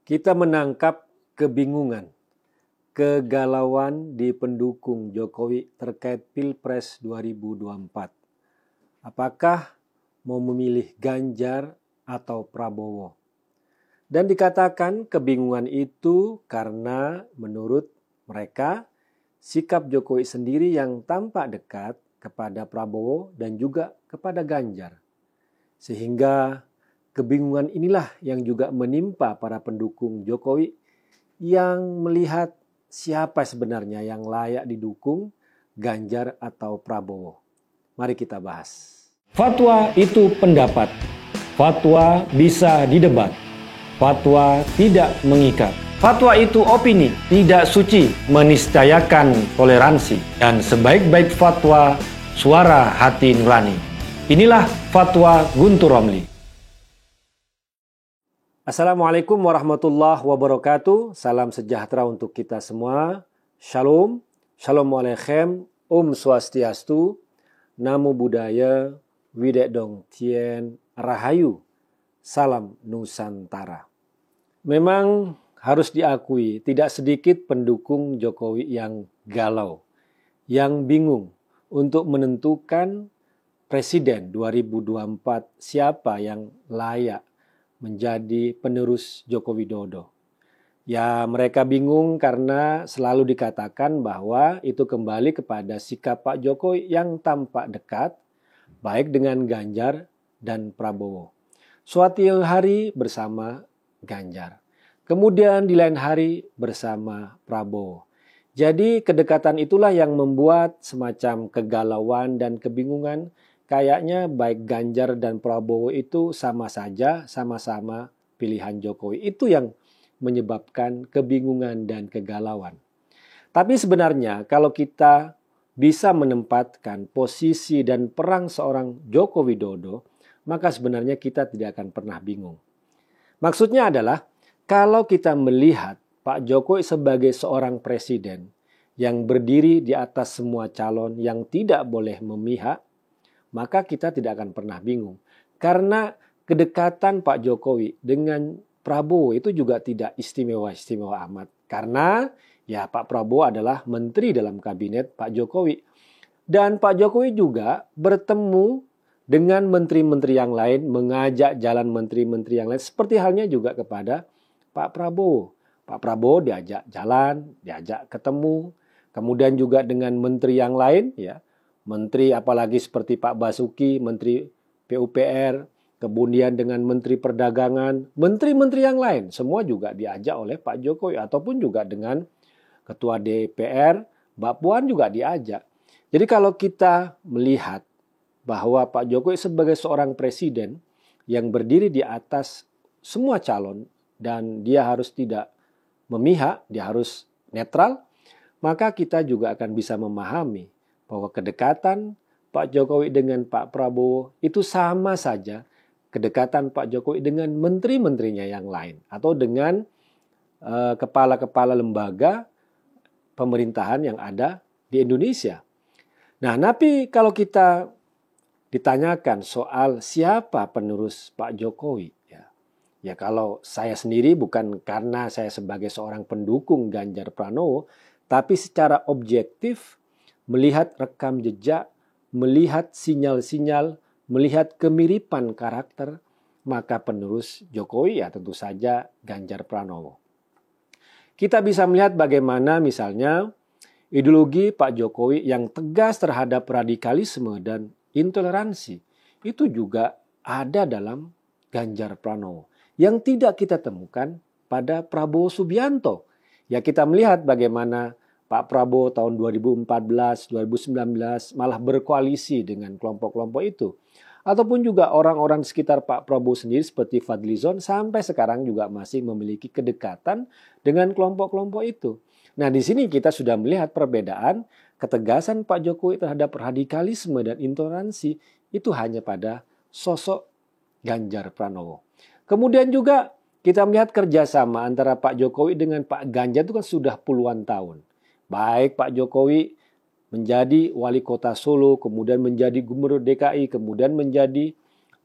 Kita menangkap kebingungan, kegalauan di pendukung Jokowi terkait Pilpres 2024. Apakah mau memilih Ganjar atau Prabowo? Dan dikatakan kebingungan itu karena menurut mereka sikap Jokowi sendiri yang tampak dekat kepada Prabowo dan juga kepada Ganjar. Sehingga kebingungan inilah yang juga menimpa para pendukung Jokowi yang melihat siapa sebenarnya yang layak didukung, Ganjar atau Prabowo. Mari kita bahas. Fatwa itu pendapat. Fatwa bisa didebat. Fatwa tidak mengikat. Fatwa itu opini, tidak suci, meniscayakan toleransi. Dan sebaik-baik fatwa, suara hati nurani. Inilah Fatwa Guntur Romli. Assalamualaikum warahmatullahi wabarakatuh. Salam sejahtera untuk kita semua. Shalom, Shalom Aleichem, Swastiastu, Namo Buddhaya, Widedong Tien, Rahayu, Salam Nusantara. Memang harus diakui tidak sedikit pendukung Jokowi yang galau, yang bingung untuk menentukan Presiden 2024 siapa yang layak menjadi penerus Joko Widodo. Ya, mereka bingung karena selalu dikatakan bahwa itu kembali kepada sikap Pak Jokowi yang tampak dekat, baik dengan Ganjar dan Prabowo. Suatu hari bersama Ganjar, kemudian di lain hari bersama Prabowo. Jadi kedekatan itulah yang membuat semacam kegalauan dan kebingungan. Kayaknya baik Ganjar dan Prabowo itu sama saja, sama-sama pilihan Jokowi. Itu yang menyebabkan kebingungan dan kegalauan. Tapi sebenarnya kalau kita bisa menempatkan posisi dan peran seorang Joko Widodo, maka sebenarnya kita tidak akan pernah bingung. Maksudnya adalah kalau kita melihat Pak Jokowi sebagai seorang presiden yang berdiri di atas semua calon yang tidak boleh memihak, maka kita tidak akan pernah bingung. Karena kedekatan Pak Jokowi dengan Prabowo itu juga tidak istimewa-istimewa amat. Karena ya Pak Prabowo adalah menteri dalam kabinet Pak Jokowi. Dan Pak Jokowi juga bertemu dengan menteri-menteri yang lain, mengajak jalan menteri-menteri yang lain. Seperti halnya juga kepada Pak Prabowo. Pak Prabowo diajak jalan, diajak ketemu. Kemudian juga dengan menteri yang lain, ya. Menteri apalagi seperti Pak Basuki, Menteri PUPR, kemudian dengan Menteri Perdagangan, menteri-menteri yang lain, semua juga diajak oleh Pak Jokowi, ataupun juga dengan Ketua DPR, Mbak Puan juga diajak. Jadi kalau kita melihat bahwa Pak Jokowi sebagai seorang presiden yang berdiri di atas semua calon dan dia harus tidak memihak, dia harus netral, maka kita juga akan bisa memahami bahwa kedekatan Pak Jokowi dengan Pak Prabowo itu sama saja kedekatan Pak Jokowi dengan menteri-menterinya yang lain atau dengan kepala-kepala lembaga pemerintahan yang ada di Indonesia. Nah, tapi kalau kita ditanyakan soal siapa penerus Pak Jokowi, ya kalau saya sendiri bukan karena saya sebagai seorang pendukung Ganjar Pranowo, tapi secara objektif melihat rekam jejak, melihat sinyal-sinyal, melihat kemiripan karakter, maka penerus Jokowi ya tentu saja Ganjar Pranowo. Kita bisa melihat bagaimana misalnya ideologi Pak Jokowi yang tegas terhadap radikalisme dan intoleransi itu juga ada dalam Ganjar Pranowo yang tidak kita temukan pada Prabowo Subianto. Ya kita melihat bagaimana Pak Prabowo tahun 2014, 2019 malah berkoalisi dengan kelompok-kelompok itu. Ataupun juga orang-orang di sekitar Pak Prabowo sendiri seperti Fadlizon sampai sekarang juga masih memiliki kedekatan dengan kelompok-kelompok itu. Nah di sini kita sudah melihat perbedaan ketegasan Pak Jokowi terhadap radikalisme dan intoleransi itu hanya pada sosok Ganjar Pranowo. Kemudian juga kita melihat kerjasama antara Pak Jokowi dengan Pak Ganjar itu kan sudah puluhan tahun. Baik Pak Jokowi menjadi wali kota Solo, kemudian menjadi gubernur DKI, kemudian menjadi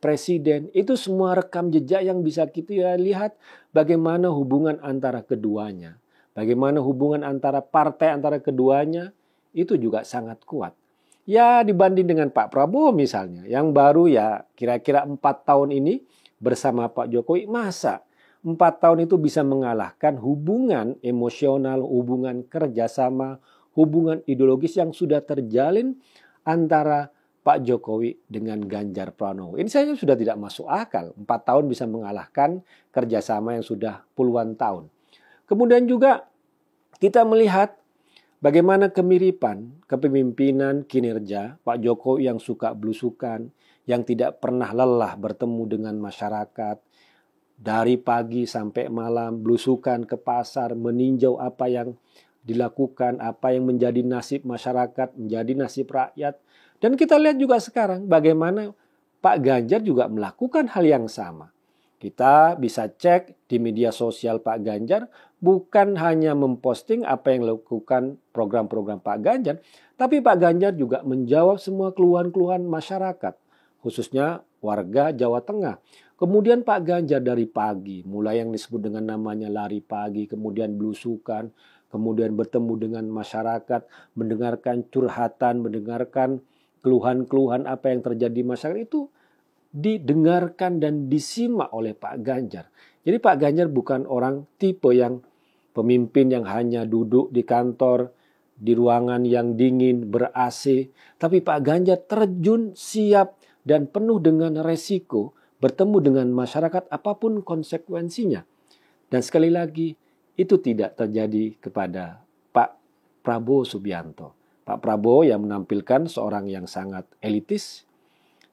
presiden, itu semua rekam jejak yang bisa kita lihat bagaimana hubungan antara keduanya. Bagaimana hubungan antara partai antara keduanya itu juga sangat kuat. Ya dibanding dengan Pak Prabowo misalnya, yang baru ya kira-kira 4 tahun ini bersama Pak Jokowi, masa 4 tahun itu bisa mengalahkan hubungan emosional, hubungan kerjasama, hubungan ideologis yang sudah terjalin antara Pak Jokowi dengan Ganjar Pranowo. Ini saja sudah tidak masuk akal. 4 tahun bisa mengalahkan kerjasama yang sudah puluhan tahun. Kemudian juga kita melihat bagaimana kemiripan kepemimpinan kinerja Pak Jokowi yang suka belusukan, yang tidak pernah lelah bertemu dengan masyarakat, dari pagi sampai malam belusukan ke pasar, meninjau apa yang dilakukan, apa yang menjadi nasib masyarakat, menjadi nasib rakyat. Dan kita lihat juga sekarang bagaimana Pak Ganjar juga melakukan hal yang sama. Kita bisa cek di media sosial Pak Ganjar, bukan hanya memposting apa yang dilakukan program-program Pak Ganjar, tapi Pak Ganjar juga menjawab semua keluhan-keluhan masyarakat, khususnya warga Jawa Tengah. Kemudian Pak Ganjar dari pagi, mulai yang disebut dengan namanya lari pagi, kemudian belusukan, kemudian bertemu dengan masyarakat, mendengarkan curhatan, mendengarkan keluhan-keluhan apa yang terjadi di masyarakat itu didengarkan dan disimak oleh Pak Ganjar. Jadi Pak Ganjar bukan orang tipe yang pemimpin yang hanya duduk di kantor, di ruangan yang dingin, ber-AC. Tapi Pak Ganjar terjun, siap, dan penuh dengan resiko bertemu dengan masyarakat apapun konsekuensinya. Dan sekali lagi, itu tidak terjadi kepada Pak Prabowo Subianto. Pak Prabowo yang menampilkan seorang yang sangat elitis,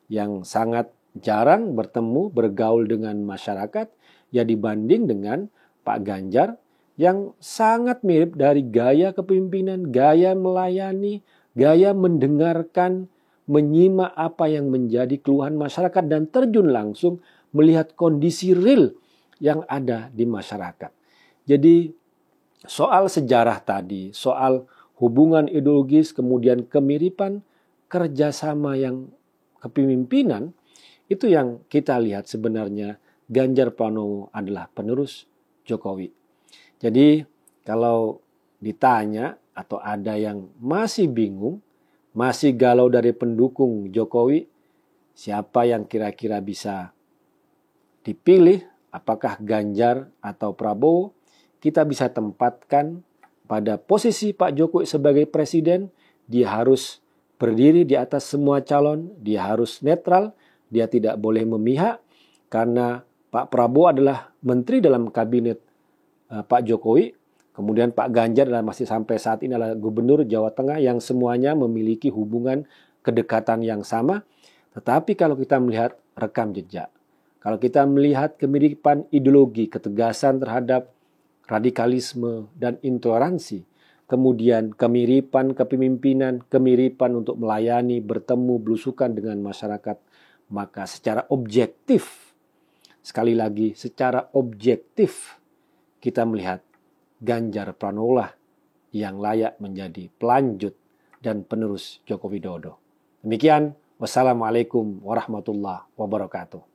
yang sangat jarang bertemu, bergaul dengan masyarakat, ya dibanding dengan Pak Ganjar yang sangat mirip dari gaya kepemimpinan, gaya melayani, gaya mendengarkan, menyimak apa yang menjadi keluhan masyarakat dan terjun langsung melihat kondisi real yang ada di masyarakat. Jadi soal sejarah tadi, soal hubungan ideologis, kemudian kemiripan, kerjasama yang kepemimpinan, itu yang kita lihat sebenarnya Ganjar Pranowo adalah penerus Jokowi. Jadi kalau ditanya atau ada yang masih bingung, masih galau dari pendukung Jokowi, siapa yang kira-kira bisa dipilih, apakah Ganjar atau Prabowo, kita bisa tempatkan pada posisi Pak Jokowi sebagai presiden, dia harus berdiri di atas semua calon, dia harus netral, dia tidak boleh memihak karena Pak Prabowo adalah menteri dalam kabinet Pak Jokowi. Kemudian Pak Ganjar adalah masih sampai saat ini adalah gubernur Jawa Tengah yang semuanya memiliki hubungan kedekatan yang sama. Tetapi kalau kita melihat rekam jejak, kalau kita melihat kemiripan ideologi, ketegasan terhadap radikalisme dan intoleransi, kemudian kemiripan kepemimpinan, kemiripan untuk melayani, bertemu, belusukan dengan masyarakat, maka secara objektif, sekali lagi secara objektif, kita melihat Ganjar Pranowo lah yang layak menjadi pelanjut dan penerus Joko Widodo. Demikian, wassalamualaikum warahmatullahi wabarakatuh.